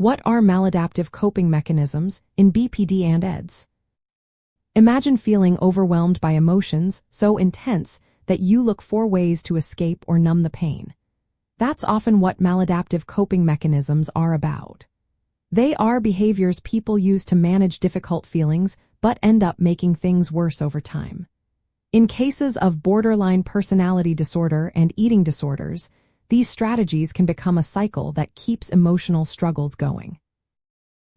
What are maladaptive coping mechanisms in BPD and EDS? Imagine feeling overwhelmed by emotions so intense that you look for ways to escape or numb the pain. That's often what maladaptive coping mechanisms are about. They are behaviors people use to manage difficult feelings but end up making things worse over time. In cases of borderline personality disorder and eating disorders, these strategies can become a cycle that keeps emotional struggles going.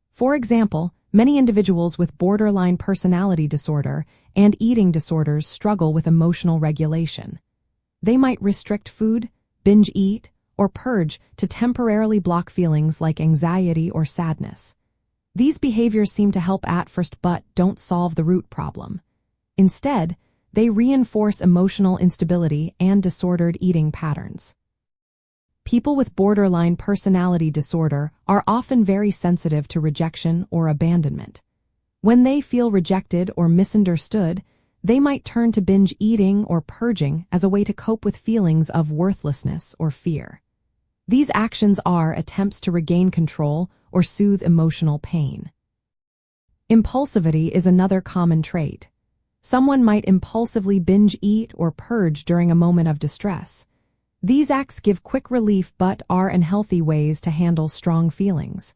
For example, many individuals with borderline personality disorder and eating disorders struggle with emotional regulation. They might restrict food, binge eat, or purge to temporarily block feelings like anxiety or sadness. These behaviors seem to help at first but don't solve the root problem. Instead, they reinforce emotional instability and disordered eating patterns. People with borderline personality disorder are often very sensitive to rejection or abandonment. When they feel rejected or misunderstood, they might turn to binge eating or purging as a way to cope with feelings of worthlessness or fear. These actions are attempts to regain control or soothe emotional pain. Impulsivity is another common trait. Someone might impulsively binge eat or purge during a moment of distress. These acts give quick relief but are unhealthy ways to handle strong feelings.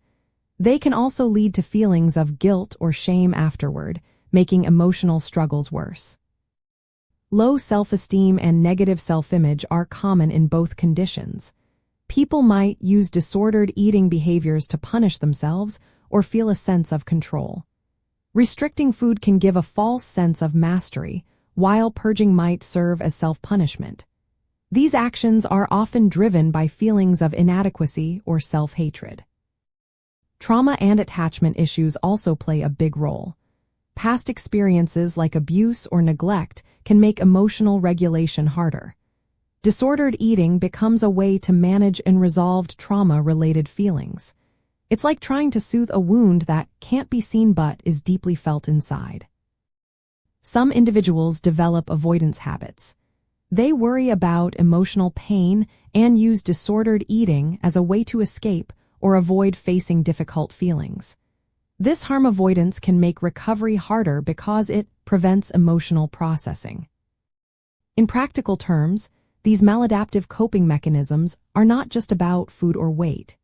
They can also lead to feelings of guilt or shame afterward, making emotional struggles worse. Low self-esteem and negative self-image are common in both conditions. People might use disordered eating behaviors to punish themselves or feel a sense of control. Restricting food can give a false sense of mastery, while purging might serve as self-punishment. These actions are often driven by feelings of inadequacy or self-hatred. Trauma and attachment issues also play a big role. Past experiences like abuse or neglect can make emotional regulation harder. Disordered eating becomes a way to manage and resolve trauma-related feelings. It's like trying to soothe a wound that can't be seen but is deeply felt inside. Some individuals develop avoidance habits. They worry about emotional pain and use disordered eating as a way to escape or avoid facing difficult feelings. This harm avoidance can make recovery harder because it prevents emotional processing. In practical terms, these maladaptive coping mechanisms are not just about food or weight.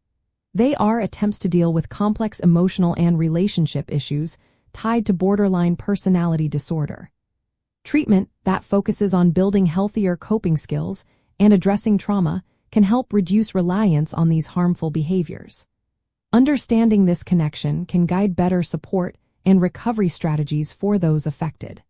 They are attempts to deal with complex emotional and relationship issues tied to borderline personality disorder. Treatment that focuses on building healthier coping skills and addressing trauma can help reduce reliance on these harmful behaviors. Understanding this connection can guide better support and recovery strategies for those affected.